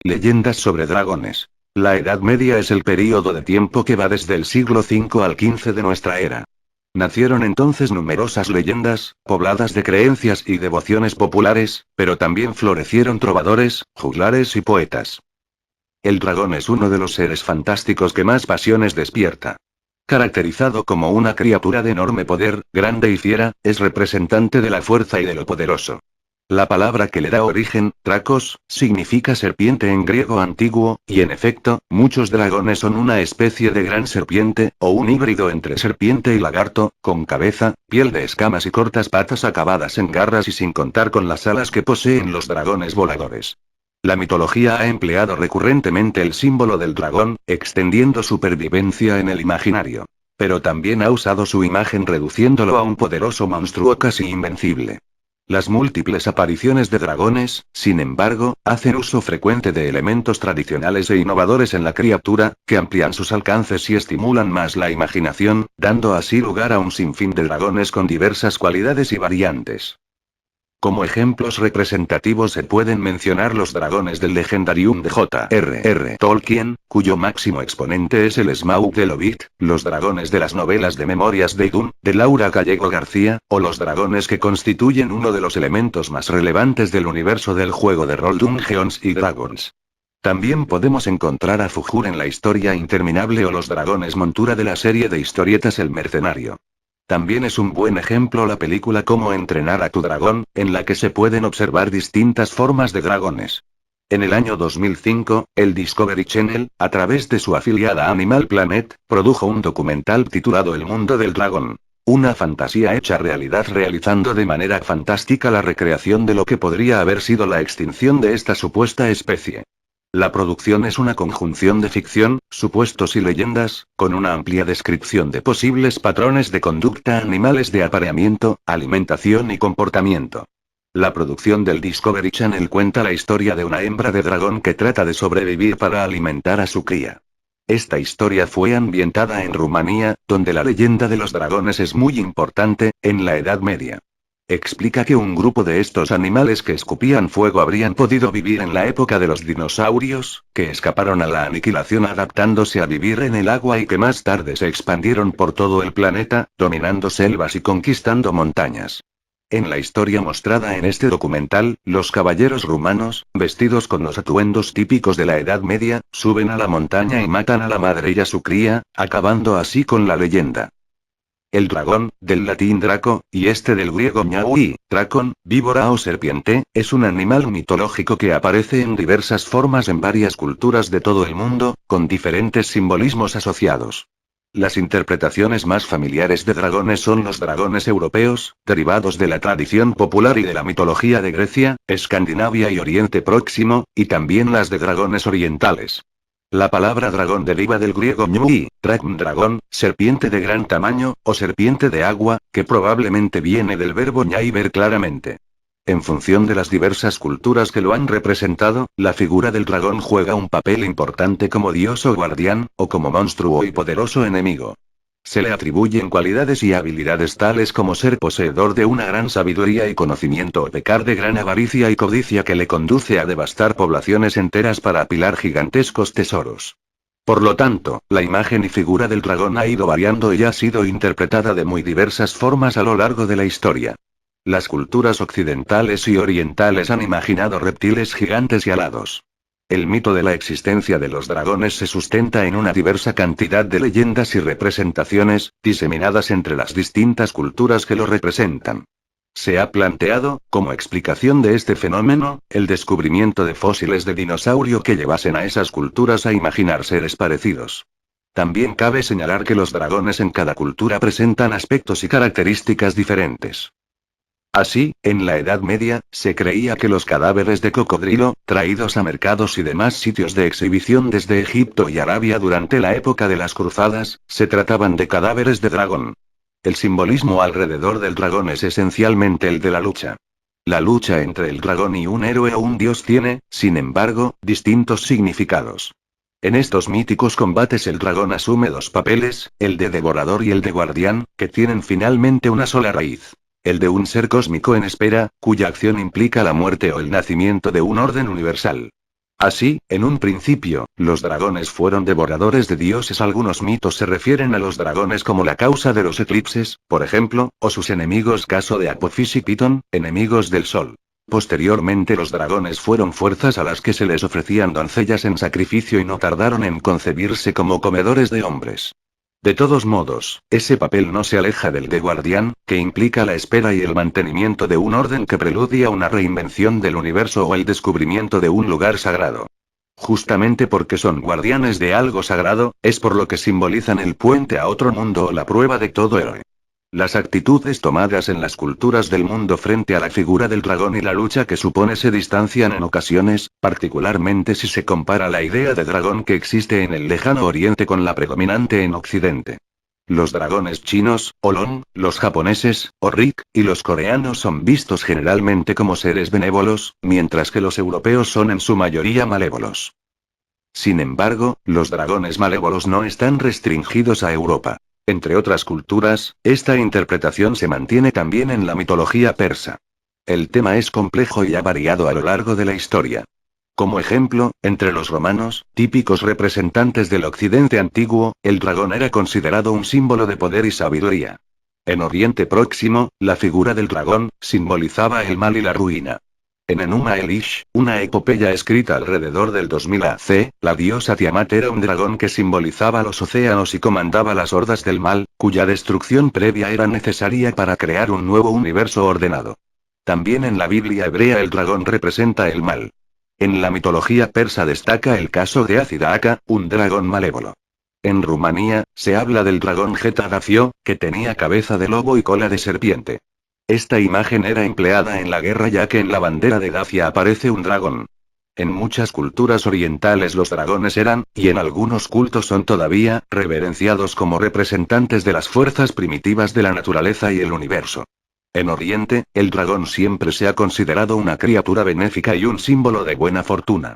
Leyendas sobre dragones. La Edad Media es el período de tiempo que va desde el siglo V al XV de nuestra era. Nacieron entonces numerosas leyendas, pobladas de creencias y devociones populares, pero también florecieron trovadores, juglares y poetas. El dragón es uno de los seres fantásticos que más pasiones despierta. Caracterizado como una criatura de enorme poder, grande y fiera, es representante de la fuerza y de lo poderoso. La palabra que le da origen, Dracos, significa serpiente en griego antiguo, y en efecto, muchos dragones son una especie de gran serpiente, o un híbrido entre serpiente y lagarto, con cabeza, piel de escamas y cortas patas acabadas en garras y sin contar con las alas que poseen los dragones voladores. La mitología ha empleado recurrentemente el símbolo del dragón, extendiendo su pervivencia en el imaginario. Pero también ha usado su imagen reduciéndolo a un poderoso monstruo casi invencible. Las múltiples apariciones de dragones, sin embargo, hacen uso frecuente de elementos tradicionales e innovadores en la criatura, que amplían sus alcances y estimulan más la imaginación, dando así lugar a un sinfín de dragones con diversas cualidades y variantes. Como ejemplos representativos se pueden mencionar los dragones del Legendarium de J.R.R. Tolkien, cuyo máximo exponente es el Smaug del Hobbit, los dragones de las novelas de Memorias de Idún, de Laura Gallego García, o los dragones que constituyen uno de los elementos más relevantes del universo del juego de rol Dungeons y Dragons. También podemos encontrar a Fujur en la historia interminable o los dragones montura de la serie de historietas El Mercenario. También es un buen ejemplo la película Cómo entrenar a tu dragón, en la que se pueden observar distintas formas de dragones. En el año 2005, el Discovery Channel, a través de su afiliada Animal Planet, produjo un documental titulado El mundo del dragón. Una fantasía hecha realidad realizando de manera fantástica la recreación de lo que podría haber sido la extinción de esta supuesta especie. La producción es una conjunción de ficción, supuestos y leyendas, con una amplia descripción de posibles patrones de conducta animales de apareamiento, alimentación y comportamiento. La producción del Discovery Channel cuenta la historia de una hembra de dragón que trata de sobrevivir para alimentar a su cría. Esta historia fue ambientada en Rumanía, donde la leyenda de los dragones es muy importante, en la Edad Media. Explica que un grupo de estos animales que escupían fuego habrían podido vivir en la época de los dinosaurios, que escaparon a la aniquilación adaptándose a vivir en el agua y que más tarde se expandieron por todo el planeta, dominando selvas y conquistando montañas. En la historia mostrada en este documental, los caballeros rumanos, vestidos con los atuendos típicos de la Edad Media, suben a la montaña y matan a la madre y a su cría, acabando así con la leyenda. El dragón, del latín draco, y este del griego ñaui, dracon, víbora o serpiente, es un animal mitológico que aparece en diversas formas en varias culturas de todo el mundo, con diferentes simbolismos asociados. Las interpretaciones más familiares de dragones son los dragones europeos, derivados de la tradición popular y de la mitología de Grecia, Escandinavia y Oriente Próximo, y también las de dragones orientales. La palabra dragón deriva del griego ñui, dragón, serpiente de gran tamaño, o serpiente de agua, que probablemente viene del verbo ñai ver claramente. En función de las diversas culturas que lo han representado, la figura del dragón juega un papel importante como dios o guardián, o como monstruo y poderoso enemigo. Se le atribuyen cualidades y habilidades tales como ser poseedor de una gran sabiduría y conocimiento o pecar de gran avaricia y codicia que le conduce a devastar poblaciones enteras para apilar gigantescos tesoros. Por lo tanto, la imagen y figura del dragón ha ido variando y ha sido interpretada de muy diversas formas a lo largo de la historia. Las culturas occidentales y orientales han imaginado reptiles gigantes y alados. El mito de la existencia de los dragones se sustenta en una diversa cantidad de leyendas y representaciones, diseminadas entre las distintas culturas que lo representan. Se ha planteado, como explicación de este fenómeno, el descubrimiento de fósiles de dinosaurio que llevasen a esas culturas a imaginar seres parecidos. También cabe señalar que los dragones en cada cultura presentan aspectos y características diferentes. Así, en la Edad Media, se creía que los cadáveres de cocodrilo, traídos a mercados y demás sitios de exhibición desde Egipto y Arabia durante la época de las cruzadas, se trataban de cadáveres de dragón. El simbolismo alrededor del dragón es esencialmente el de la lucha. La lucha entre el dragón y un héroe o un dios tiene, sin embargo, distintos significados. En estos míticos combates el dragón asume dos papeles, el de devorador y el de guardián, que tienen finalmente una sola raíz. El de un ser cósmico en espera, cuya acción implica la muerte o el nacimiento de un orden universal. Así, en un principio, los dragones fueron devoradores de dioses. Algunos mitos se refieren a los dragones como la causa de los eclipses, por ejemplo, o sus enemigos, caso de Apophis y Pitón, enemigos del sol. Posteriormente los dragones fueron fuerzas a las que se les ofrecían doncellas en sacrificio y no tardaron en concebirse como comedores de hombres. De todos modos, ese papel no se aleja del de guardián, que implica la espera y el mantenimiento de un orden que preludia una reinvención del universo o el descubrimiento de un lugar sagrado. Justamente porque son guardianes de algo sagrado, es por lo que simbolizan el puente a otro mundo o la prueba de todo héroe. Las actitudes tomadas en las culturas del mundo frente a la figura del dragón y la lucha que supone se distancian en ocasiones, particularmente si se compara la idea de dragón que existe en el lejano oriente con la predominante en occidente. Los dragones chinos, o Long, los japoneses, o Rick, y los coreanos son vistos generalmente como seres benévolos, mientras que los europeos son en su mayoría malévolos. Sin embargo, los dragones malévolos no están restringidos a Europa. Entre otras culturas, esta interpretación se mantiene también en la mitología persa. El tema es complejo y ha variado a lo largo de la historia. Como ejemplo, entre los romanos, típicos representantes del occidente antiguo, el dragón era considerado un símbolo de poder y sabiduría. En Oriente Próximo, la figura del dragón simbolizaba el mal y la ruina. En Enuma Elish, una epopeya escrita alrededor del 2000 AC, la diosa Tiamat era un dragón que simbolizaba los océanos y comandaba las hordas del mal, cuya destrucción previa era necesaria para crear un nuevo universo ordenado. También en la Biblia hebrea el dragón representa el mal. En la mitología persa destaca el caso de Azidaka, un dragón malévolo. En Rumanía, se habla del dragón Getafe, que tenía cabeza de lobo y cola de serpiente. Esta imagen era empleada en la guerra ya que en la bandera de Dacia aparece un dragón. En muchas culturas orientales los dragones eran, y en algunos cultos son todavía, reverenciados como representantes de las fuerzas primitivas de la naturaleza y el universo. En Oriente, el dragón siempre se ha considerado una criatura benéfica y un símbolo de buena fortuna.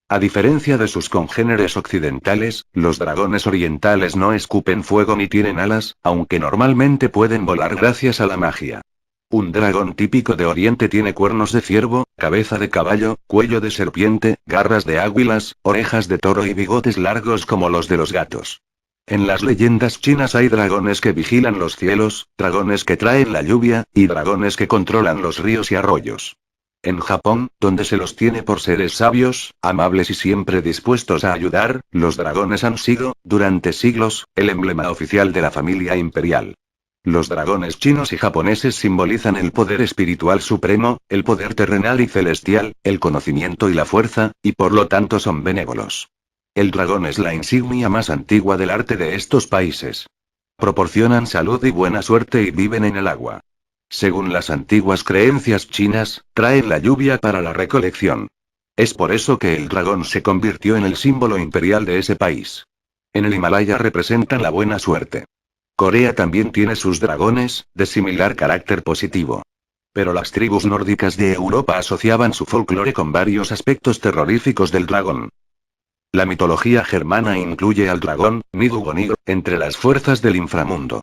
A diferencia de sus congéneres occidentales, los dragones orientales no escupen fuego ni tienen alas, aunque normalmente pueden volar gracias a la magia. Un dragón típico de Oriente tiene cuernos de ciervo, cabeza de caballo, cuello de serpiente, garras de águilas, orejas de toro y bigotes largos como los de los gatos. En las leyendas chinas hay dragones que vigilan los cielos, dragones que traen la lluvia, y dragones que controlan los ríos y arroyos. En Japón, donde se los tiene por seres sabios, amables y siempre dispuestos a ayudar, los dragones han sido, durante siglos, el emblema oficial de la familia imperial. Los dragones chinos y japoneses simbolizan el poder espiritual supremo, el poder terrenal y celestial, el conocimiento y la fuerza, y por lo tanto son benévolos. El dragón es la insignia más antigua del arte de estos países. Proporcionan salud y buena suerte y viven en el agua. Según las antiguas creencias chinas, traen la lluvia para la recolección. Es por eso que el dragón se convirtió en el símbolo imperial de ese país. En el Himalaya representan la buena suerte. Corea también tiene sus dragones, de similar carácter positivo. Pero las tribus nórdicas de Europa asociaban su folclore con varios aspectos terroríficos del dragón. La mitología germana incluye al dragón, Nidhoggnir, entre las fuerzas del inframundo.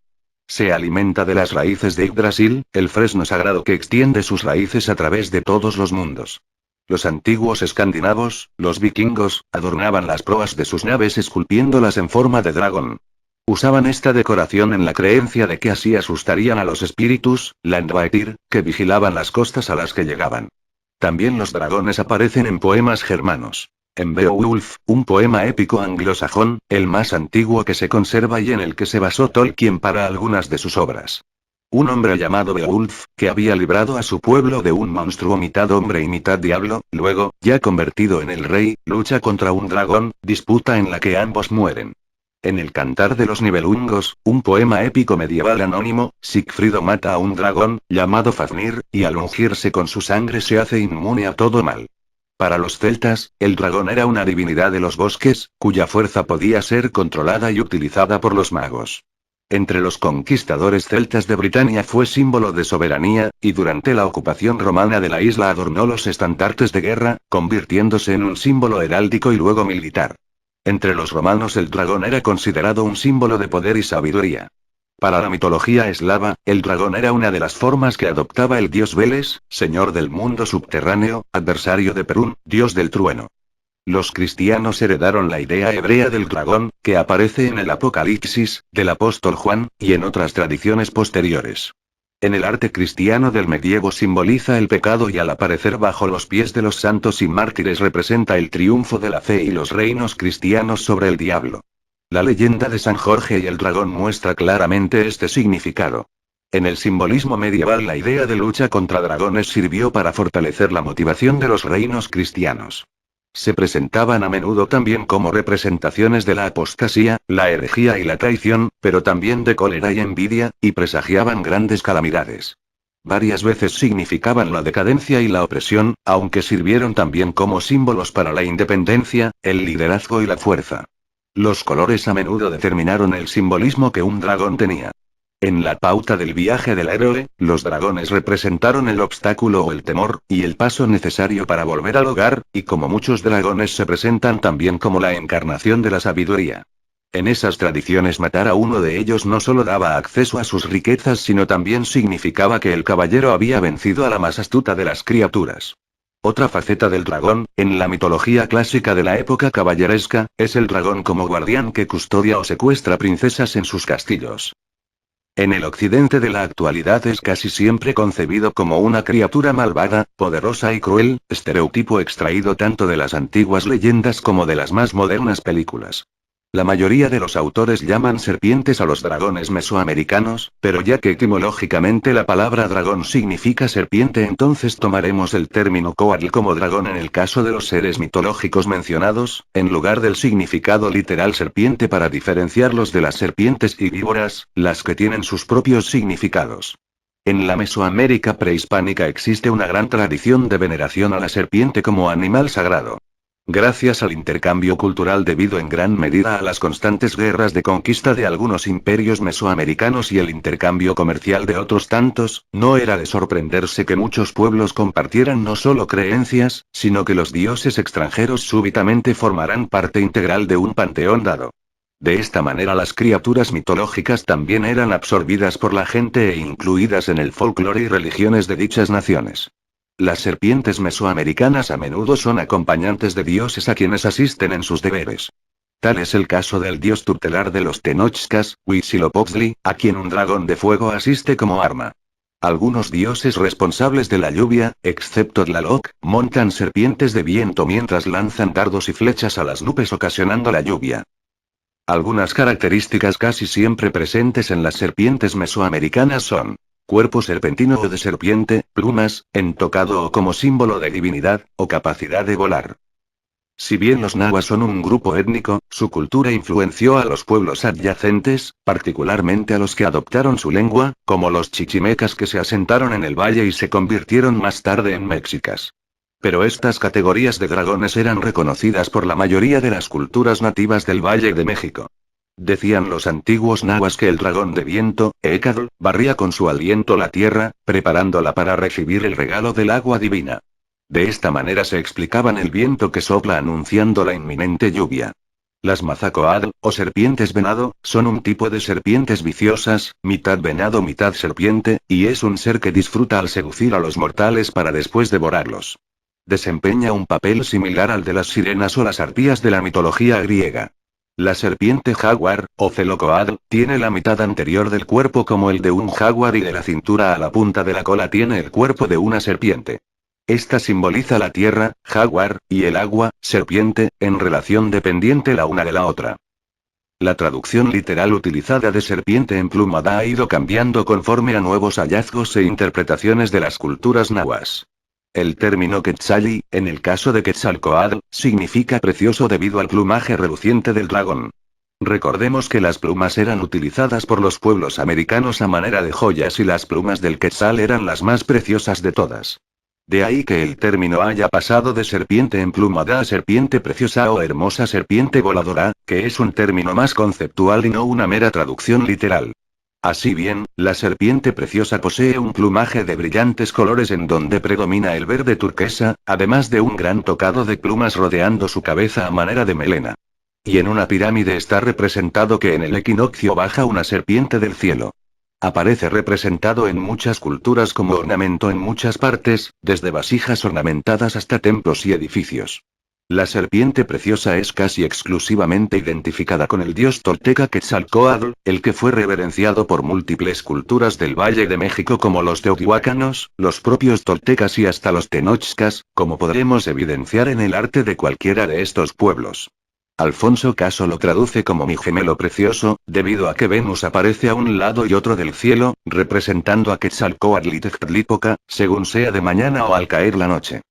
Se alimenta de las raíces de Yggdrasil, el fresno sagrado que extiende sus raíces a través de todos los mundos. Los antiguos escandinavos, los vikingos, adornaban las proas de sus naves esculpiéndolas en forma de dragón. Usaban esta decoración en la creencia de que así asustarían a los espíritus, Landvættir, que vigilaban las costas a las que llegaban. También los dragones aparecen en poemas germanos. En Beowulf, un poema épico anglosajón, el más antiguo que se conserva y en el que se basó Tolkien para algunas de sus obras. Un hombre llamado Beowulf, que había librado a su pueblo de un monstruo mitad hombre y mitad diablo, luego, ya convertido en el rey, lucha contra un dragón, disputa en la que ambos mueren. En el Cantar de los Nibelungos, un poema épico medieval anónimo, Sigfrido mata a un dragón, llamado Fafnir, y al ungirse con su sangre se hace inmune a todo mal. Para los celtas, el dragón era una divinidad de los bosques, cuya fuerza podía ser controlada y utilizada por los magos. Entre los conquistadores celtas de Britania fue símbolo de soberanía, y durante la ocupación romana de la isla adornó los estandartes de guerra, convirtiéndose en un símbolo heráldico y luego militar. Entre los romanos el dragón era considerado un símbolo de poder y sabiduría. Para la mitología eslava, el dragón era una de las formas que adoptaba el dios Veles, señor del mundo subterráneo, adversario de Perún, dios del trueno. Los cristianos heredaron la idea hebrea del dragón, que aparece en el Apocalipsis, del apóstol Juan, y en otras tradiciones posteriores. En el arte cristiano del medievo simboliza el pecado y al aparecer bajo los pies de los santos y mártires representa el triunfo de la fe y los reinos cristianos sobre el diablo. La leyenda de San Jorge y el dragón muestra claramente este significado. En el simbolismo medieval la idea de lucha contra dragones sirvió para fortalecer la motivación de los reinos cristianos. Se presentaban a menudo también como representaciones de la apostasía, la herejía y la traición, pero también de cólera y envidia, y presagiaban grandes calamidades. Varias veces significaban la decadencia y la opresión, aunque sirvieron también como símbolos para la independencia, el liderazgo y la fuerza. Los colores a menudo determinaron el simbolismo que un dragón tenía. En la pauta del viaje del héroe, los dragones representaron el obstáculo o el temor, y el paso necesario para volver al hogar, y como muchos dragones se presentan también como la encarnación de la sabiduría. En esas tradiciones matar a uno de ellos no solo daba acceso a sus riquezas, sino también significaba que el caballero había vencido a la más astuta de las criaturas. Otra faceta del dragón, en la mitología clásica de la época caballeresca, es el dragón como guardián que custodia o secuestra princesas en sus castillos. En el occidente de la actualidad es casi siempre concebido como una criatura malvada, poderosa y cruel, estereotipo extraído tanto de las antiguas leyendas como de las más modernas películas. La mayoría de los autores llaman serpientes a los dragones mesoamericanos, pero ya que etimológicamente la palabra dragón significa serpiente, entonces tomaremos el término coatl como dragón en el caso de los seres mitológicos mencionados, en lugar del significado literal serpiente para diferenciarlos de las serpientes y víboras, las que tienen sus propios significados. En la Mesoamérica prehispánica existe una gran tradición de veneración a la serpiente como animal sagrado. Gracias al intercambio cultural debido en gran medida a las constantes guerras de conquista de algunos imperios mesoamericanos y el intercambio comercial de otros tantos, no era de sorprenderse que muchos pueblos compartieran no solo creencias, sino que los dioses extranjeros súbitamente formarán parte integral de un panteón dado. De esta manera las criaturas mitológicas también eran absorbidas por la gente e incluidas en el folclore y religiones de dichas naciones. Las serpientes mesoamericanas a menudo son acompañantes de dioses a quienes asisten en sus deberes. Tal es el caso del dios tutelar de los Tenochcas, Huitzilopochtli, a quien un dragón de fuego asiste como arma. Algunos dioses responsables de la lluvia, excepto Tlaloc, montan serpientes de viento mientras lanzan dardos y flechas a las nubes ocasionando la lluvia. Algunas características casi siempre presentes en las serpientes mesoamericanas son: cuerpo serpentino o de serpiente, plumas, en tocado o como símbolo de divinidad, o capacidad de volar. Si bien los nahuas son un grupo étnico, su cultura influenció a los pueblos adyacentes, particularmente a los que adoptaron su lengua, como los chichimecas que se asentaron en el valle y se convirtieron más tarde en mexicas. Pero estas categorías de dragones eran reconocidas por la mayoría de las culturas nativas del Valle de México. Decían los antiguos nahuas que el dragón de viento, Hécatl, barría con su aliento la tierra, preparándola para recibir el regalo del agua divina. De esta manera se explicaban el viento que sopla anunciando la inminente lluvia. Las mazacoatl, o serpientes venado, son un tipo de serpientes viciosas, mitad venado mitad serpiente, y es un ser que disfruta al seducir a los mortales para después devorarlos. Desempeña un papel similar al de las sirenas o las arpías de la mitología griega. La serpiente jaguar, o celocoatl, tiene la mitad anterior del cuerpo como el de un jaguar y de la cintura a la punta de la cola tiene el cuerpo de una serpiente. Esta simboliza la tierra, jaguar, y el agua, serpiente, en relación dependiente la una de la otra. La traducción literal utilizada de serpiente emplumada ha ido cambiando conforme a nuevos hallazgos e interpretaciones de las culturas nahuas. El término quetzalli, en el caso de Quetzalcóatl, significa precioso debido al plumaje reluciente del dragón. Recordemos que las plumas eran utilizadas por los pueblos americanos a manera de joyas y las plumas del quetzal eran las más preciosas de todas. De ahí que el término haya pasado de serpiente emplumada a serpiente preciosa o hermosa serpiente voladora, que es un término más conceptual y no una mera traducción literal. Así bien, la serpiente preciosa posee un plumaje de brillantes colores en donde predomina el verde turquesa, además de un gran tocado de plumas rodeando su cabeza a manera de melena. Y en una pirámide está representado que en el equinoccio baja una serpiente del cielo. Aparece representado en muchas culturas como ornamento en muchas partes, desde vasijas ornamentadas hasta templos y edificios. La serpiente preciosa es casi exclusivamente identificada con el dios tolteca Quetzalcóatl, el que fue reverenciado por múltiples culturas del Valle de México como los teotihuacanos, los propios toltecas y hasta los tenochcas, como podremos evidenciar en el arte de cualquiera de estos pueblos. Alfonso Caso lo traduce como mi gemelo precioso, debido a que Venus aparece a un lado y otro del cielo, representando a Quetzalcóatl y Tezcatlipoca, según sea de mañana o al caer la noche.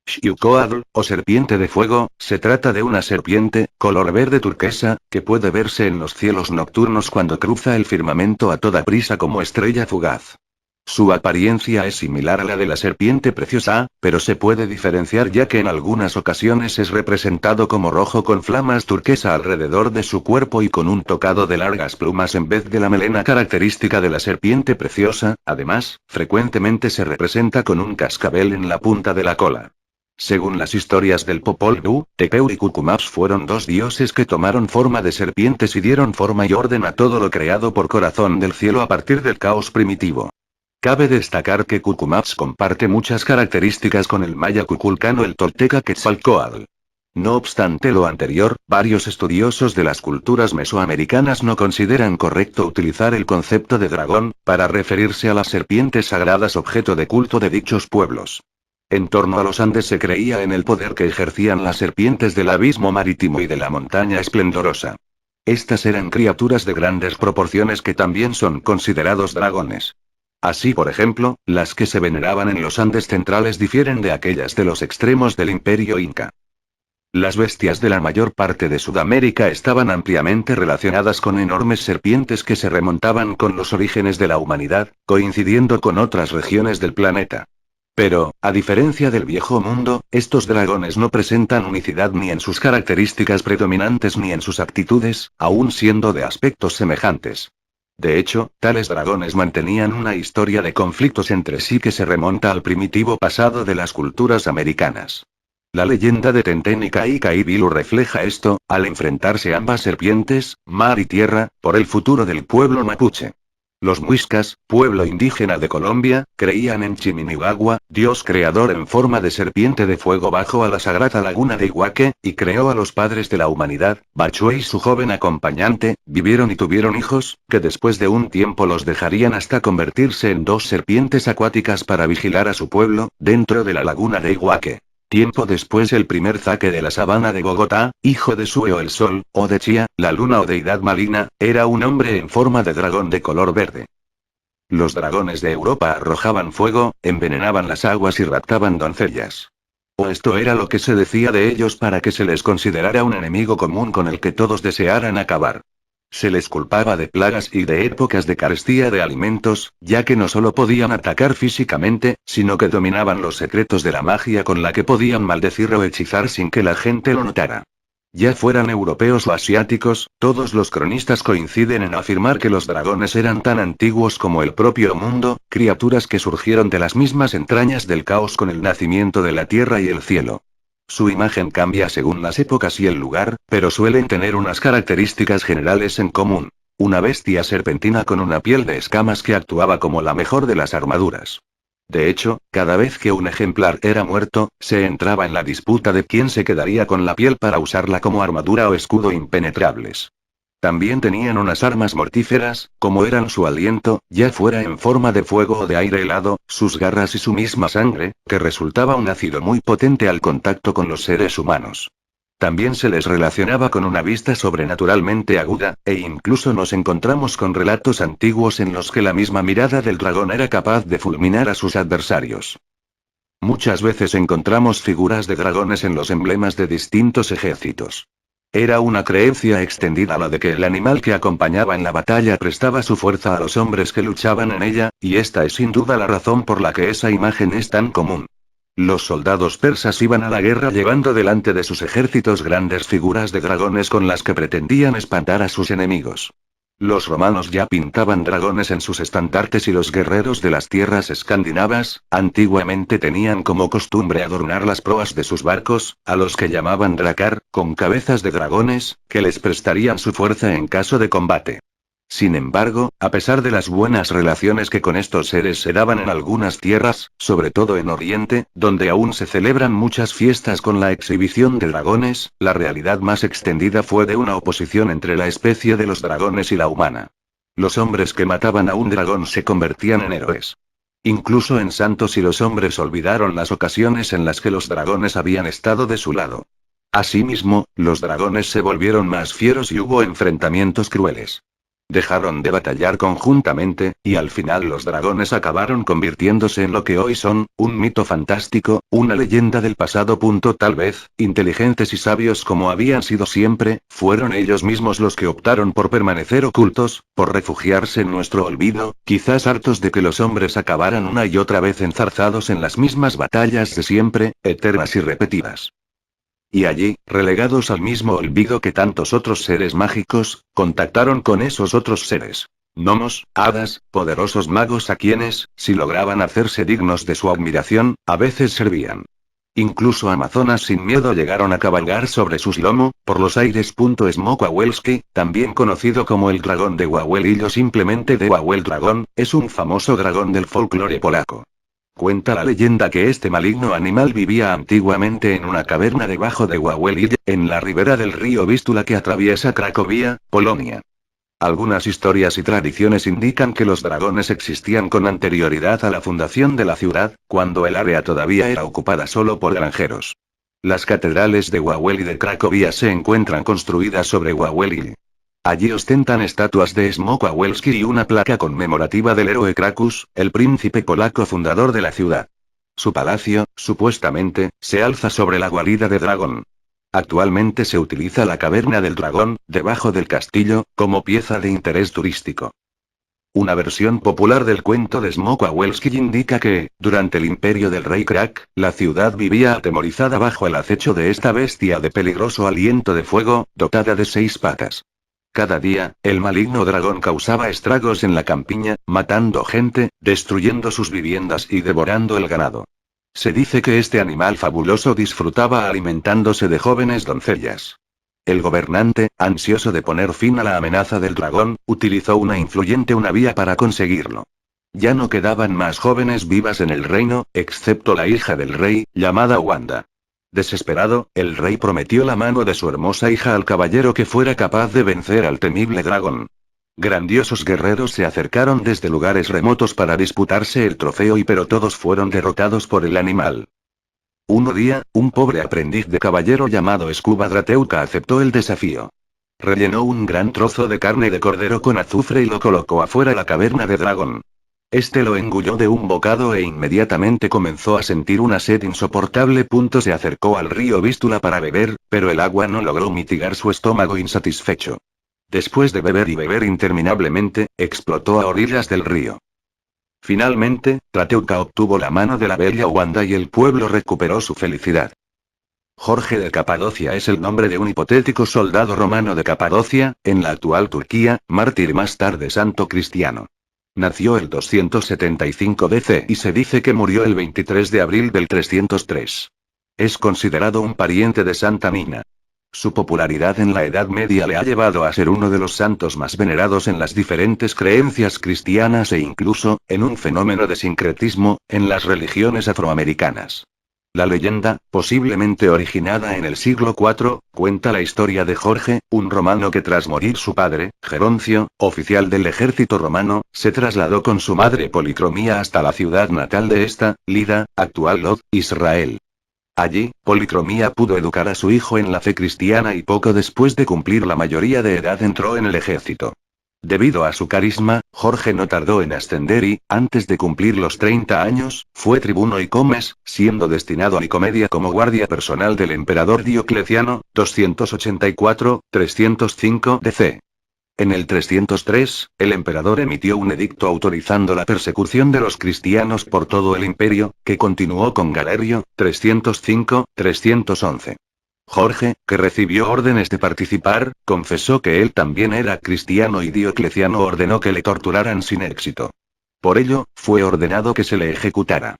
Xiucoatl, o serpiente de fuego, se trata de una serpiente, color verde turquesa, que puede verse en los cielos nocturnos cuando cruza el firmamento a toda prisa como estrella fugaz. Su apariencia es similar a la de la serpiente preciosa, pero se puede diferenciar ya que en algunas ocasiones es representado como rojo con flamas turquesa alrededor de su cuerpo y con un tocado de largas plumas en vez de la melena característica de la serpiente preciosa. Además, frecuentemente se representa con un cascabel en la punta de la cola. Según las historias del Popol Vuh, Tepeu y Cucumaps fueron dos dioses que tomaron forma de serpientes y dieron forma y orden a todo lo creado por Corazón del Cielo a partir del caos primitivo. Cabe destacar que Cucumaps comparte muchas características con el maya cuculcano el tolteca Quetzalcóatl. No obstante lo anterior, varios estudiosos de las culturas mesoamericanas no consideran correcto utilizar el concepto de dragón, para referirse a las serpientes sagradas objeto de culto de dichos pueblos. En torno a los Andes se creía en el poder que ejercían las serpientes del abismo marítimo y de la montaña esplendorosa. Estas eran criaturas de grandes proporciones que también son considerados dragones. Así, por ejemplo, las que se veneraban en los Andes centrales difieren de aquellas de los extremos del Imperio Inca. Las bestias de la mayor parte de Sudamérica estaban ampliamente relacionadas con enormes serpientes que se remontaban con los orígenes de la humanidad, coincidiendo con otras regiones del planeta. Pero, a diferencia del Viejo Mundo, estos dragones no presentan unicidad ni en sus características predominantes ni en sus actitudes, aun siendo de aspectos semejantes. De hecho, tales dragones mantenían una historia de conflictos entre sí que se remonta al primitivo pasado de las culturas americanas. La leyenda de Tenten y Caicaíbilu refleja esto, al enfrentarse ambas serpientes, mar y tierra, por el futuro del pueblo mapuche. Los muiscas, pueblo indígena de Colombia, creían en Chiminigagua, dios creador en forma de serpiente de fuego bajo a la sagrada laguna de Iguaque, y creó a los padres de la humanidad, Bachue y su joven acompañante, vivieron y tuvieron hijos, que después de un tiempo los dejarían hasta convertirse en dos serpientes acuáticas para vigilar a su pueblo, dentro de la laguna de Iguaque. Tiempo después el primer zaque de la sabana de Bogotá, hijo de Sue o el sol, o de Chía, la luna o deidad maligna, era un hombre en forma de dragón de color verde. Los dragones de Europa arrojaban fuego, envenenaban las aguas y raptaban doncellas. O esto era lo que se decía de ellos para que se les considerara un enemigo común con el que todos desearan acabar. Se les culpaba de plagas y de épocas de carestía de alimentos, ya que no solo podían atacar físicamente, sino que dominaban los secretos de la magia con la que podían maldecir o hechizar sin que la gente lo notara. Ya fueran europeos o asiáticos, todos los cronistas coinciden en afirmar que los dragones eran tan antiguos como el propio mundo, criaturas que surgieron de las mismas entrañas del caos con el nacimiento de la tierra y el cielo. Su imagen cambia según las épocas y el lugar, pero suelen tener unas características generales en común. Una bestia serpentina con una piel de escamas que actuaba como la mejor de las armaduras. De hecho, cada vez que un ejemplar era muerto, se entraba en la disputa de quién se quedaría con la piel para usarla como armadura o escudo impenetrables. También tenían unas armas mortíferas, como eran su aliento, ya fuera en forma de fuego o de aire helado, sus garras y su misma sangre, que resultaba un ácido muy potente al contacto con los seres humanos. También se les relacionaba con una vista sobrenaturalmente aguda, e incluso nos encontramos con relatos antiguos en los que la misma mirada del dragón era capaz de fulminar a sus adversarios. Muchas veces encontramos figuras de dragones en los emblemas de distintos ejércitos. Era una creencia extendida la de que el animal que acompañaba en la batalla prestaba su fuerza a los hombres que luchaban en ella, y esta es sin duda la razón por la que esa imagen es tan común. Los soldados persas iban a la guerra llevando delante de sus ejércitos grandes figuras de dragones con las que pretendían espantar a sus enemigos. Los romanos ya pintaban dragones en sus estandartes y los guerreros de las tierras escandinavas, antiguamente tenían como costumbre adornar las proas de sus barcos, a los que llamaban dracar, con cabezas de dragones, que les prestarían su fuerza en caso de combate. Sin embargo, a pesar de las buenas relaciones que con estos seres se daban en algunas tierras, sobre todo en Oriente, donde aún se celebran muchas fiestas con la exhibición de dragones, la realidad más extendida fue de una oposición entre la especie de los dragones y la humana. Los hombres que mataban a un dragón se convertían en héroes. Incluso en santos, y los hombres olvidaron las ocasiones en las que los dragones habían estado de su lado. Asimismo, los dragones se volvieron más fieros y hubo enfrentamientos crueles. Dejaron de batallar conjuntamente, y al final los dragones acabaron convirtiéndose en lo que hoy son, un mito fantástico, una leyenda del pasado. Tal vez, inteligentes y sabios como habían sido siempre, fueron ellos mismos los que optaron por permanecer ocultos, por refugiarse en nuestro olvido, quizás hartos de que los hombres acabaran una y otra vez enzarzados en las mismas batallas de siempre, eternas y repetidas. Y allí, relegados al mismo olvido que tantos otros seres mágicos, contactaron con esos otros seres. Gnomos, hadas, poderosos magos a quienes, si lograban hacerse dignos de su admiración, a veces servían. Incluso amazonas sin miedo llegaron a cabalgar sobre sus lomo, por los aires. Smokwawelski, también conocido como el dragón de Wawel o simplemente de Wawel Dragón, es un famoso dragón del folclore polaco. Cuenta la leyenda que este maligno animal vivía antiguamente en una caverna debajo de Wawel, en la ribera del río Vístula que atraviesa Cracovia, Polonia. Algunas historias y tradiciones indican que los dragones existían con anterioridad a la fundación de la ciudad, cuando el área todavía era ocupada solo por granjeros. Las catedrales de Wawel y de Cracovia se encuentran construidas sobre Wawel. Allí ostentan estatuas de Smokwawelski y una placa conmemorativa del héroe Krakus, el príncipe polaco fundador de la ciudad. Su palacio, supuestamente, se alza sobre la guarida de dragón. Actualmente se utiliza la caverna del dragón, debajo del castillo, como pieza de interés turístico. Una versión popular del cuento de Smokwawelski indica que, durante el imperio del rey Krak, la ciudad vivía atemorizada bajo el acecho de esta bestia de peligroso aliento de fuego, dotada de 6 patas. Cada día, el maligno dragón causaba estragos en la campiña, matando gente, destruyendo sus viviendas y devorando el ganado. Se dice que este animal fabuloso disfrutaba alimentándose de jóvenes doncellas. El gobernante, ansioso de poner fin a la amenaza del dragón, utilizó una vía para conseguirlo. Ya no quedaban más jóvenes vivas en el reino, excepto la hija del rey, llamada Wanda. Desesperado, el rey prometió la mano de su hermosa hija al caballero que fuera capaz de vencer al temible dragón. Grandiosos guerreros se acercaron desde lugares remotos para disputarse el trofeo pero todos fueron derrotados por el animal. Un día, un pobre aprendiz de caballero llamado Scuba Drateuka aceptó el desafío. Rellenó un gran trozo de carne de cordero con azufre y lo colocó afuera de la caverna de dragón. Este lo engulló de un bocado e inmediatamente comenzó a sentir una sed insoportable. Se acercó al río Vístula para beber, pero el agua no logró mitigar su estómago insatisfecho. Después de beber y beber interminablemente, explotó a orillas del río. Finalmente, Trateuka obtuvo la mano de la bella Wanda y el pueblo recuperó su felicidad. Jorge de Capadocia es el nombre de un hipotético soldado romano de Capadocia, en la actual Turquía, mártir y más tarde santo cristiano. Nació el 275 DC y se dice que murió el 23 de abril del 303. Es considerado un pariente de Santa Mina. Su popularidad en la Edad Media le ha llevado a ser uno de los santos más venerados en las diferentes creencias cristianas e incluso, en un fenómeno de sincretismo, en las religiones afroamericanas. La leyenda, posiblemente originada en el siglo IV, cuenta la historia de Jorge, un romano que tras morir su padre, Geroncio, oficial del ejército romano, se trasladó con su madre Policromía hasta la ciudad natal de esta, Lida, actual Lod, Israel. Allí, Policromía pudo educar a su hijo en la fe cristiana y poco después de cumplir la mayoría de edad entró en el ejército. Debido a su carisma, Jorge no tardó en ascender y, antes de cumplir los 30 años, fue tribuno y comes, siendo destinado a Nicomedia como guardia personal del emperador Diocleciano, 284-305 DC. En el 303, el emperador emitió un edicto autorizando la persecución de los cristianos por todo el imperio, que continuó con Galerio, 305-311. Jorge, que recibió órdenes de participar, confesó que él también era cristiano y Diocleciano ordenó que le torturaran sin éxito. Por ello, fue ordenado que se le ejecutara.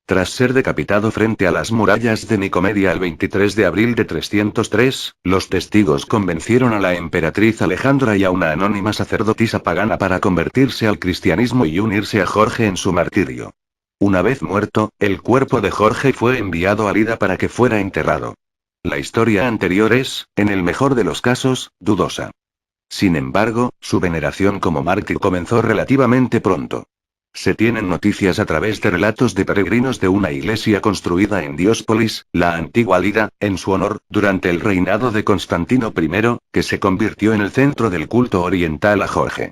Tras ser decapitado frente a las murallas de Nicomedia el 23 de abril de 303, los testigos convencieron a la emperatriz Alejandra y a una anónima sacerdotisa pagana para convertirse al cristianismo y unirse a Jorge en su martirio. Una vez muerto, el cuerpo de Jorge fue enviado a Lida para que fuera enterrado. La historia anterior es, en el mejor de los casos, dudosa. Sin embargo, su veneración como mártir comenzó relativamente pronto. Se tienen noticias a través de relatos de peregrinos de una iglesia construida en Dióspolis, la antigua Lida, en su honor, durante el reinado de Constantino I, que se convirtió en el centro del culto oriental a Jorge.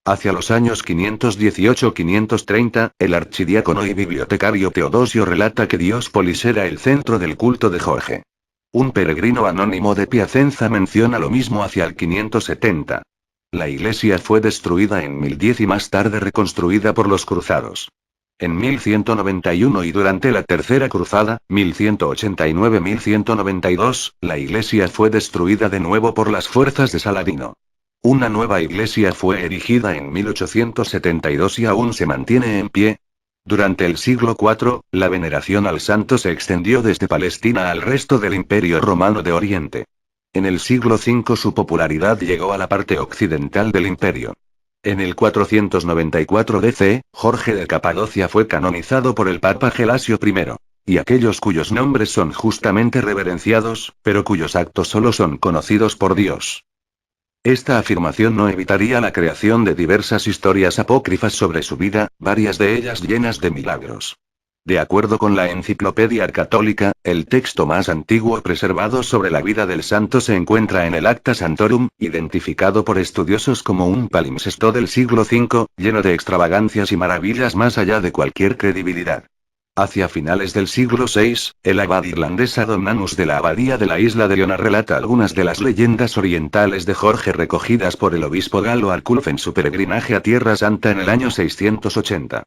Hacia los años 518-530, el archidiácono y bibliotecario Teodosio relata que Dióspolis era el centro del culto de Jorge. Un peregrino anónimo de Piacenza menciona lo mismo hacia el 570. La iglesia fue destruida en 1010 y más tarde reconstruida por los cruzados. En 1191 y durante la Tercera Cruzada, 1189-1192, la iglesia fue destruida de nuevo por las fuerzas de Saladino. Una nueva iglesia fue erigida en 1872 y aún se mantiene en pie. Durante el siglo IV, la veneración al santo se extendió desde Palestina al resto del Imperio Romano de Oriente. En el siglo V su popularidad llegó a la parte occidental del imperio. En el 494 DC, Jorge de Capadocia fue canonizado por el Papa Gelasio I. Y aquellos cuyos nombres son justamente reverenciados, pero cuyos actos solo son conocidos por Dios. Esta afirmación no evitaría la creación de diversas historias apócrifas sobre su vida, varias de ellas llenas de milagros. De acuerdo con la Enciclopedia Católica, el texto más antiguo preservado sobre la vida del santo se encuentra en el Acta Santorum, identificado por estudiosos como un palimpsesto del siglo V, lleno de extravagancias y maravillas más allá de cualquier credibilidad. Hacia finales del siglo VI, el abad irlandés Adornanus de la abadía de la isla de Iona relata algunas de las leyendas orientales de Jorge recogidas por el obispo Galo Arculf en su peregrinaje a Tierra Santa en el año 680.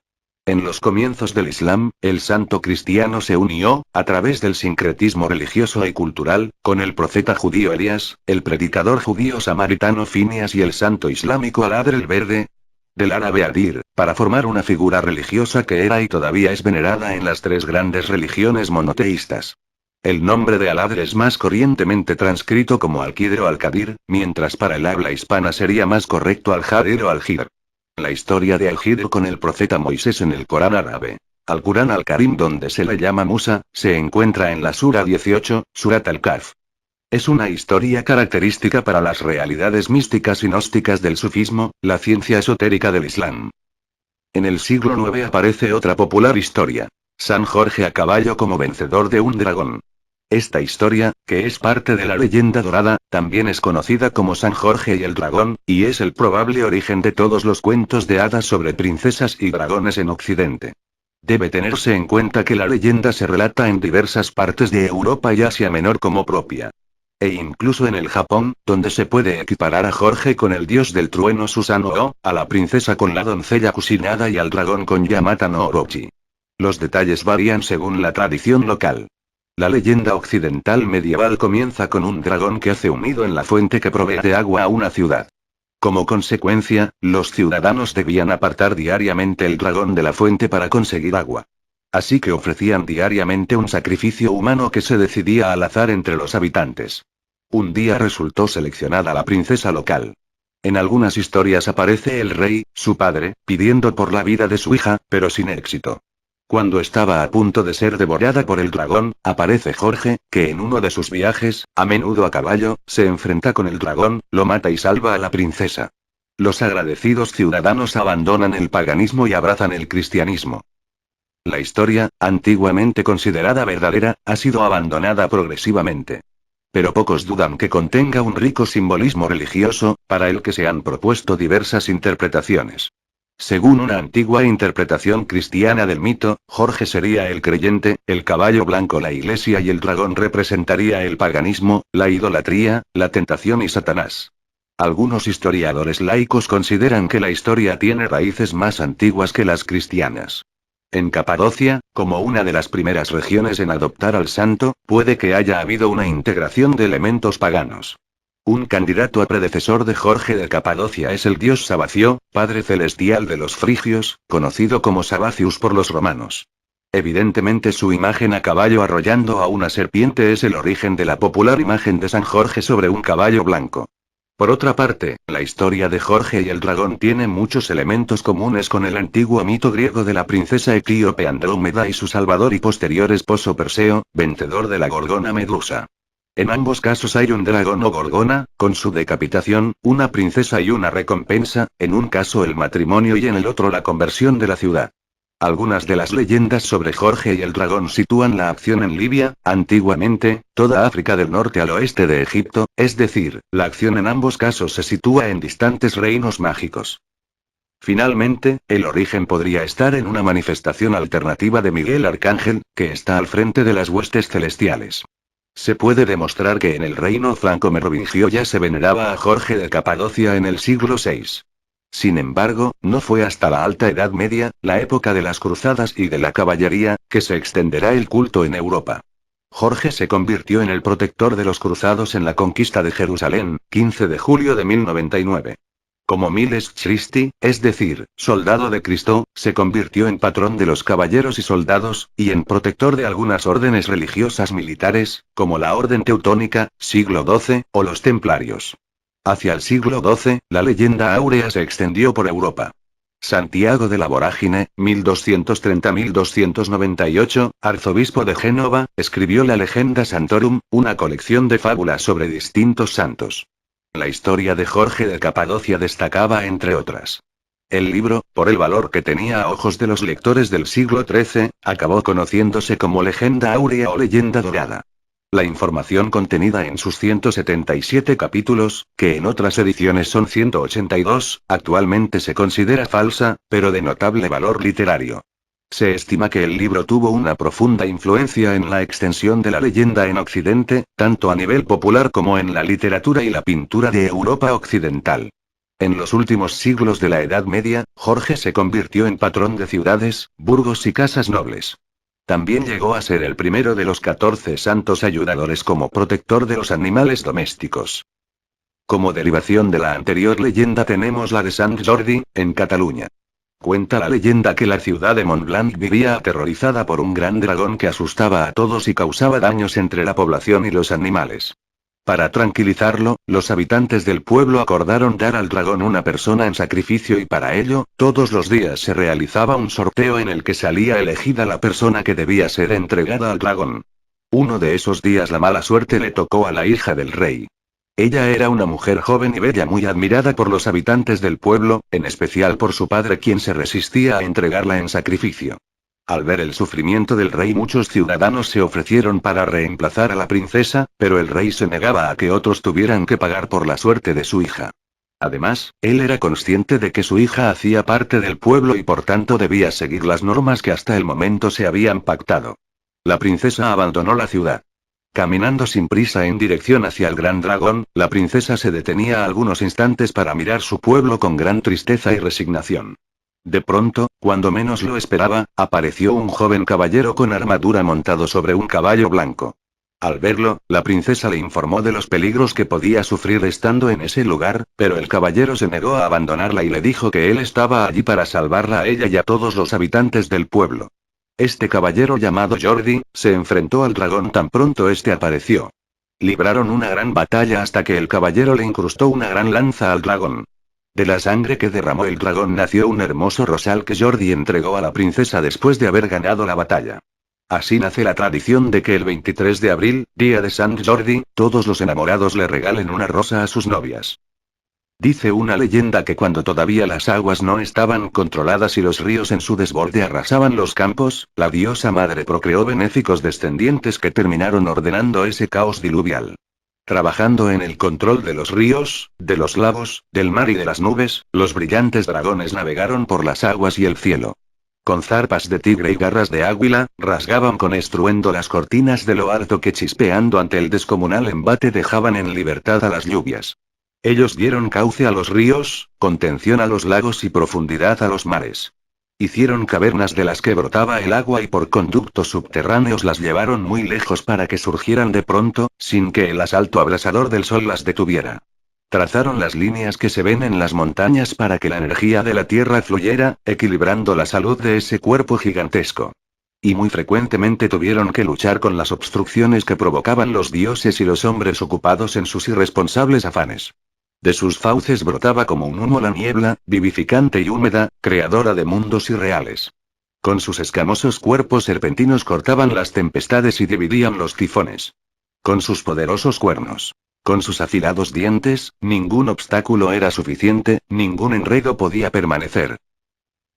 En los comienzos del Islam, el santo cristiano se unió, a través del sincretismo religioso y cultural, con el profeta judío Elías, el predicador judío samaritano Finias y el santo islámico Al-Adr el Verde, del árabe Adir, para formar una figura religiosa que era y todavía es venerada en las tres grandes religiones monoteístas. El nombre de Al-Adr es más corrientemente transcrito como Al-Qidr o Al-Qadir, mientras para el habla hispana sería más correcto Al-Jadir o Al-Jidr. La historia de Al-Jidr con el profeta Moisés en el Corán árabe, Al-Qur'an al-Karim, donde se le llama Musa, se encuentra en la Sura 18, Surat al-Kahf. Es una historia característica para las realidades místicas y gnósticas del sufismo, la ciencia esotérica del Islam. En el siglo IX aparece otra popular historia: San Jorge a caballo como vencedor de un dragón. Esta historia, que es parte de la leyenda dorada, también es conocida como San Jorge y el dragón, y es el probable origen de todos los cuentos de hadas sobre princesas y dragones en Occidente. Debe tenerse en cuenta que la leyenda se relata en diversas partes de Europa y Asia Menor como propia. E incluso en el Japón, donde se puede equiparar a Jorge con el dios del trueno Susanoo, a la princesa con la doncella Kusinada y al dragón con Yamata no Orochi. Los detalles varían según la tradición local. La leyenda occidental medieval comienza con un dragón que hace un nido en la fuente que provee de agua a una ciudad. Como consecuencia, los ciudadanos debían apartar diariamente el dragón de la fuente para conseguir agua. Así que ofrecían diariamente un sacrificio humano que se decidía al azar entre los habitantes. Un día resultó seleccionada la princesa local. En algunas historias aparece el rey, su padre, pidiendo por la vida de su hija, pero sin éxito. Cuando estaba a punto de ser devorada por el dragón, aparece Jorge, que en uno de sus viajes, a menudo a caballo, se enfrenta con el dragón, lo mata y salva a la princesa. Los agradecidos ciudadanos abandonan el paganismo y abrazan el cristianismo. La historia, antiguamente considerada verdadera, ha sido abandonada progresivamente. Pero pocos dudan que contenga un rico simbolismo religioso, para el que se han propuesto diversas interpretaciones. Según una antigua interpretación cristiana del mito, Jorge sería el creyente, el caballo blanco la iglesia y el dragón representaría el paganismo, la idolatría, la tentación y Satanás. Algunos historiadores laicos consideran que la historia tiene raíces más antiguas que las cristianas. En Capadocia, como una de las primeras regiones en adoptar al santo, puede que haya habido una integración de elementos paganos. Un candidato a predecesor de Jorge de Capadocia es el dios Sabacio, padre celestial de los frigios, conocido como Sabacius por los romanos. Evidentemente su imagen a caballo arrollando a una serpiente es el origen de la popular imagen de San Jorge sobre un caballo blanco. Por otra parte, la historia de Jorge y el dragón tiene muchos elementos comunes con el antiguo mito griego de la princesa etíope Andrómeda y su salvador y posterior esposo Perseo, vencedor de la gorgona Medusa. En ambos casos hay un dragón o gorgona, con su decapitación, una princesa y una recompensa, en un caso el matrimonio y en el otro la conversión de la ciudad. Algunas de las leyendas sobre Jorge y el dragón sitúan la acción en Libia, antiguamente, toda África del norte al oeste de Egipto, es decir, la acción en ambos casos se sitúa en distantes reinos mágicos. Finalmente, el origen podría estar en una manifestación alternativa de Miguel Arcángel, que está al frente de las huestes celestiales. Se puede demostrar que en el reino franco-merovingio ya se veneraba a Jorge de Capadocia en el siglo VI. Sin embargo, no fue hasta la Alta Edad Media, la época de las cruzadas y de la caballería, que se extenderá el culto en Europa. Jorge se convirtió en el protector de los cruzados en la conquista de Jerusalén, 15 de julio de 1099. Como Miles Christi, es decir, soldado de Cristo, se convirtió en patrón de los caballeros y soldados, y en protector de algunas órdenes religiosas militares, como la Orden Teutónica, siglo XII, o los Templarios. Hacia el siglo XII, la leyenda áurea se extendió por Europa. Santiago de la Vorágine, 1230-1298, arzobispo de Génova, escribió la Legenda Santorum, una colección de fábulas sobre distintos santos. La historia de Jorge de Capadocia destacaba entre otras. El libro, por el valor que tenía a ojos de los lectores del siglo XIII, acabó conociéndose como Legenda Áurea o Leyenda Dorada. La información contenida en sus 177 capítulos, que en otras ediciones son 182, actualmente se considera falsa, pero de notable valor literario. Se estima que el libro tuvo una profunda influencia en la extensión de la leyenda en Occidente, tanto a nivel popular como en la literatura y la pintura de Europa occidental. En los últimos siglos de la Edad Media, Jorge se convirtió en patrón de ciudades, burgos y casas nobles. También llegó a ser el primero de los 14 santos ayudadores como protector de los animales domésticos. Como derivación de la anterior leyenda tenemos la de Sant Jordi, en Cataluña. Cuenta la leyenda que la ciudad de Montblanc vivía aterrorizada por un gran dragón que asustaba a todos y causaba daños entre la población y los animales. Para tranquilizarlo, los habitantes del pueblo acordaron dar al dragón una persona en sacrificio y para ello, todos los días se realizaba un sorteo en el que salía elegida la persona que debía ser entregada al dragón. Uno de esos días la mala suerte le tocó a la hija del rey. Ella era una mujer joven y bella muy admirada por los habitantes del pueblo, en especial por su padre quien se resistía a entregarla en sacrificio. Al ver el sufrimiento del rey muchos ciudadanos se ofrecieron para reemplazar a la princesa, pero el rey se negaba a que otros tuvieran que pagar por la suerte de su hija. Además, él era consciente de que su hija hacía parte del pueblo y por tanto debía seguir las normas que hasta el momento se habían pactado. La princesa abandonó la ciudad. Caminando sin prisa en dirección hacia el gran dragón, la princesa se detenía algunos instantes para mirar su pueblo con gran tristeza y resignación. De pronto, cuando menos lo esperaba, apareció un joven caballero con armadura montado sobre un caballo blanco. Al verlo, la princesa le informó de los peligros que podía sufrir estando en ese lugar, pero el caballero se negó a abandonarla y le dijo que él estaba allí para salvarla a ella y a todos los habitantes del pueblo. Este caballero llamado Jordi, se enfrentó al dragón tan pronto este apareció. Libraron una gran batalla hasta que el caballero le incrustó una gran lanza al dragón. De la sangre que derramó el dragón nació un hermoso rosal que Jordi entregó a la princesa después de haber ganado la batalla. Así nace la tradición de que el 23 de abril, día de Sant Jordi, todos los enamorados le regalen una rosa a sus novias. Dice una leyenda que cuando todavía las aguas no estaban controladas y los ríos en su desborde arrasaban los campos, la diosa madre procreó benéficos descendientes que terminaron ordenando ese caos diluvial. Trabajando en el control de los ríos, de los lagos, del mar y de las nubes, los brillantes dragones navegaron por las aguas y el cielo. Con zarpas de tigre y garras de águila, rasgaban con estruendo las cortinas de lo alto que chispeando ante el descomunal embate dejaban en libertad a las lluvias. Ellos dieron cauce a los ríos, contención a los lagos y profundidad a los mares. Hicieron cavernas de las que brotaba el agua y por conductos subterráneos las llevaron muy lejos para que surgieran de pronto, sin que el asalto abrasador del sol las detuviera. Trazaron las líneas que se ven en las montañas para que la energía de la tierra fluyera, equilibrando la salud de ese cuerpo gigantesco. Y muy frecuentemente tuvieron que luchar con las obstrucciones que provocaban los dioses y los hombres ocupados en sus irresponsables afanes. De sus fauces brotaba como un humo la niebla, vivificante y húmeda, creadora de mundos irreales. Con sus escamosos cuerpos serpentinos cortaban las tempestades y dividían los tifones. Con sus poderosos cuernos. Con sus afilados dientes, ningún obstáculo era suficiente, ningún enredo podía permanecer.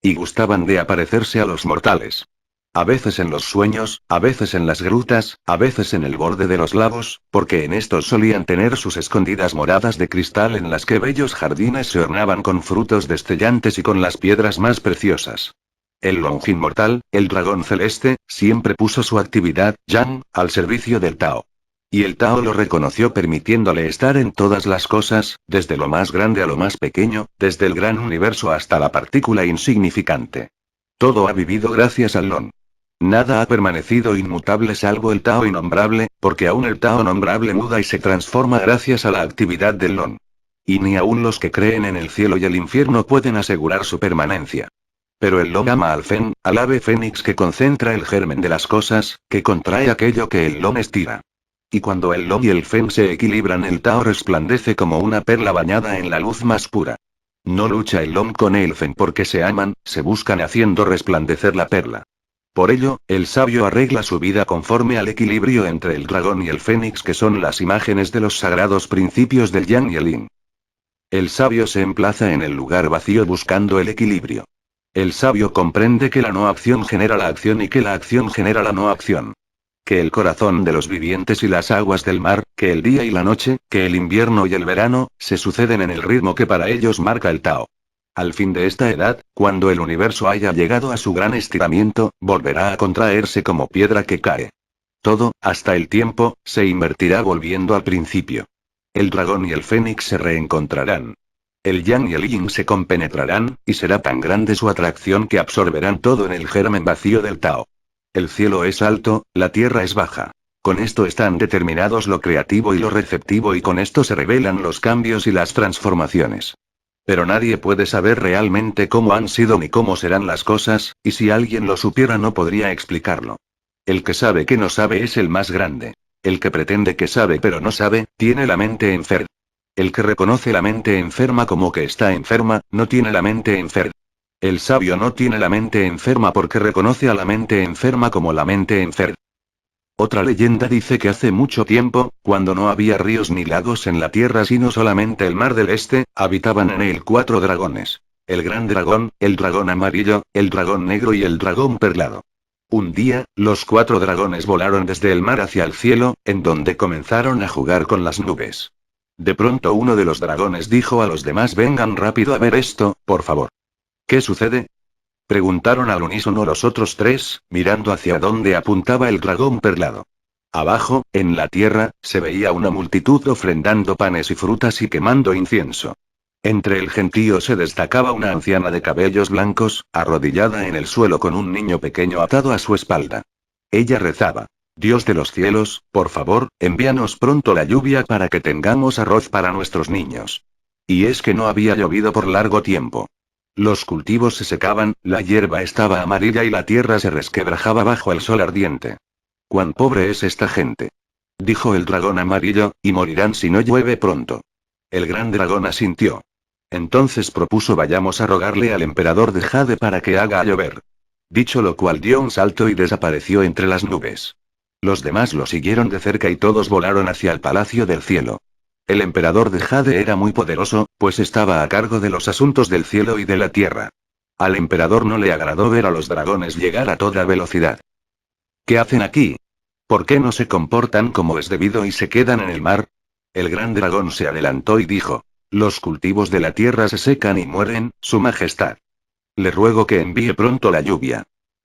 Y gustaban de aparecerse a los mortales. A veces en los sueños, a veces en las grutas, a veces en el borde de los lagos, porque en estos solían tener sus escondidas moradas de cristal en las que bellos jardines se ornaban con frutos destellantes y con las piedras más preciosas. El Longin mortal, el dragón celeste, siempre puso su actividad, Yang, al servicio del Tao. Y el Tao lo reconoció permitiéndole estar en todas las cosas, desde lo más grande a lo más pequeño, desde el gran universo hasta la partícula insignificante. Todo ha vivido gracias al Lon. Nada ha permanecido inmutable salvo el Tao innombrable, porque aún el Tao nombrable muda y se transforma gracias a la actividad del Lon. Y ni aún los que creen en el cielo y el infierno pueden asegurar su permanencia. Pero el Lon ama al Fen, al ave fénix que concentra el germen de las cosas, que contrae aquello que el Lon estira. Y cuando el Lon y el Fen se equilibran, el Tao resplandece como una perla bañada en la luz más pura. No lucha el Lon con el Fen porque se aman, se buscan haciendo resplandecer la perla. Por ello, el sabio arregla su vida conforme al equilibrio entre el dragón y el fénix, que son las imágenes de los sagrados principios del Yang y el Yin. El sabio se emplaza en el lugar vacío buscando el equilibrio. El sabio comprende que la no acción genera la acción y que la acción genera la no acción. Que el corazón de los vivientes y las aguas del mar, que el día y la noche, que el invierno y el verano, se suceden en el ritmo que para ellos marca el Tao. Al fin de esta edad, cuando el universo haya llegado a su gran estiramiento, volverá a contraerse como piedra que cae. Todo, hasta el tiempo, se invertirá volviendo al principio. El dragón y el fénix se reencontrarán. El Yang y el Yin se compenetrarán, y será tan grande su atracción que absorberán todo en el germen vacío del Tao. El cielo es alto, la tierra es baja. Con esto están determinados lo creativo y lo receptivo, y con esto se revelan los cambios y las transformaciones. Pero nadie puede saber realmente cómo han sido ni cómo serán las cosas, y si alguien lo supiera no podría explicarlo. El que sabe que no sabe es el más grande. El que pretende que sabe pero no sabe, tiene la mente enferma. El que reconoce la mente enferma como que está enferma, no tiene la mente enferma. El sabio no tiene la mente enferma porque reconoce a la mente enferma como la mente enferma. Otra leyenda dice que hace mucho tiempo, cuando no había ríos ni lagos en la tierra sino solamente el mar del este, habitaban en él 4 dragones. El gran dragón, el dragón amarillo, el dragón negro y el dragón perlado. Un día, los 4 dragones volaron desde el mar hacia el cielo, en donde comenzaron a jugar con las nubes. De pronto uno de los dragones dijo a los demás: vengan rápido a ver esto, por favor. ¿Qué sucede? Preguntaron al unísono los otros 3, mirando hacia donde apuntaba el dragón perlado. Abajo, en la tierra, se veía una multitud ofrendando panes y frutas y quemando incienso. Entre el gentío se destacaba una anciana de cabellos blancos, arrodillada en el suelo con un niño pequeño atado a su espalda. Ella rezaba: Dios de los cielos, por favor, envíanos pronto la lluvia para que tengamos arroz para nuestros niños. Y es que no había llovido por largo tiempo. Los cultivos se secaban, la hierba estaba amarilla y la tierra se resquebrajaba bajo el sol ardiente. «¡Cuán pobre es esta gente!», dijo el dragón amarillo, «y morirán si no llueve pronto». El gran dragón asintió. Entonces propuso: vayamos a rogarle al emperador de Jade para que haga llover. Dicho lo cual dio un salto y desapareció entre las nubes. Los demás lo siguieron de cerca y todos volaron hacia el palacio del cielo. El emperador de Jade era muy poderoso, pues estaba a cargo de los asuntos del cielo y de la tierra. Al emperador no le agradó ver a los dragones llegar a toda velocidad. ¿Qué hacen aquí? ¿Por qué no se comportan como es debido y se quedan en el mar? El gran dragón se adelantó y dijo: los cultivos de la tierra se secan y mueren, Su Majestad. Le ruego que envíe pronto la lluvia.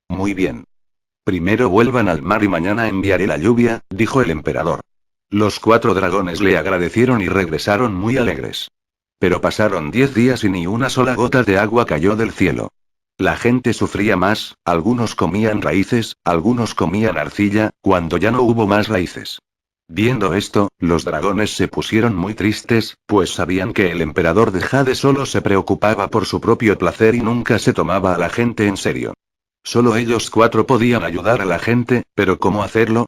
Muy bien. Primero vuelvan al mar y mañana enviaré la lluvia, dijo el emperador. Los 4 dragones le agradecieron y regresaron muy alegres. Pero pasaron 10 días y ni una sola gota de agua cayó del cielo. La gente sufría más, algunos comían raíces, algunos comían arcilla, cuando ya no hubo más raíces. Viendo esto, los dragones se pusieron muy tristes, pues sabían que el emperador de Jade solo se preocupaba por su propio placer y nunca se tomaba a la gente en serio. Solo ellos cuatro podían ayudar a la gente, pero ¿cómo hacerlo?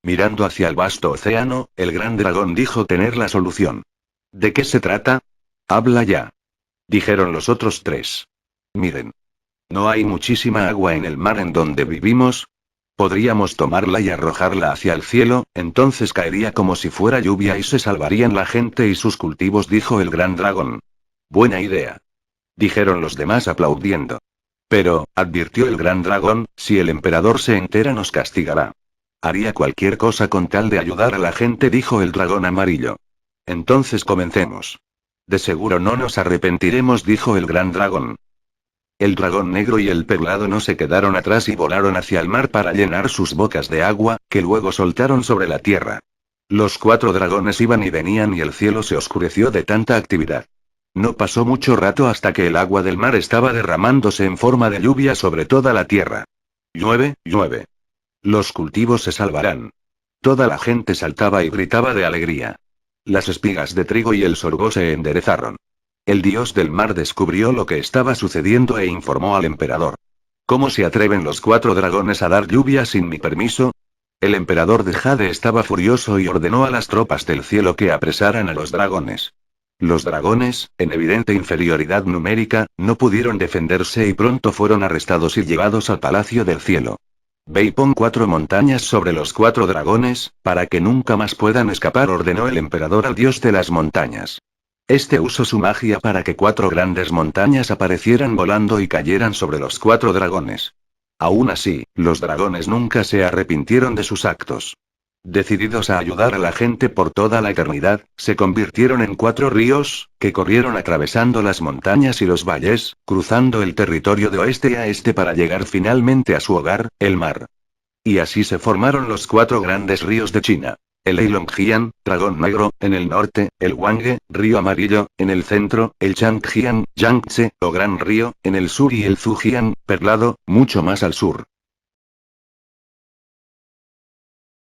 Mirando hacia el vasto océano, el gran dragón dijo tener la solución. ¿De qué se trata? Habla ya. Dijeron los otros tres. Miren. ¿No hay muchísima agua en el mar en donde vivimos? Podríamos tomarla y arrojarla hacia el cielo, entonces caería como si fuera lluvia y se salvarían la gente y sus cultivos, dijo el gran dragón. Buena idea. Dijeron los demás aplaudiendo. Pero, advirtió el gran dragón, si el emperador se entera nos castigará. Haría cualquier cosa con tal de ayudar a la gente, dijo el dragón amarillo. Entonces comencemos. De seguro no nos arrepentiremos, dijo el gran dragón. El dragón negro y el perlado no se quedaron atrás y volaron hacia el mar para llenar sus bocas de agua, que luego soltaron sobre la tierra. Los cuatro dragones iban y venían y el cielo se oscureció de tanta actividad. No pasó mucho rato hasta que el agua del mar estaba derramándose en forma de lluvia sobre toda la tierra. Llueve, llueve. Los cultivos se salvarán. Toda la gente saltaba y gritaba de alegría. Las espigas de trigo y el sorgo se enderezaron. El dios del mar descubrió lo que estaba sucediendo e informó al emperador. ¿Cómo se atreven los cuatro dragones a dar lluvia sin mi permiso? El emperador de Jade estaba furioso y ordenó a las tropas del cielo que apresaran a los dragones. Los dragones, en evidente inferioridad numérica, no pudieron defenderse y pronto fueron arrestados y llevados al palacio del cielo. Ve y pon 4 montañas sobre los 4 dragones, para que nunca más puedan escapar, ordenó el emperador al dios de las montañas. Este usó su magia para que 4 grandes montañas aparecieran volando y cayeran sobre los 4 dragones. Aún así, los dragones nunca se arrepintieron de sus actos. Decididos a ayudar a la gente por toda la eternidad, se convirtieron en 4 ríos, que corrieron atravesando las montañas y los valles, cruzando el territorio de oeste a este para llegar finalmente a su hogar, el mar. Y así se formaron los 4 grandes ríos de China. El Heilongjiang, dragón negro, en el norte, el Huanghe, río amarillo, en el centro, el Changjiang, Yangtze, o gran río, en el sur y el Fujian, perlado, mucho más al sur.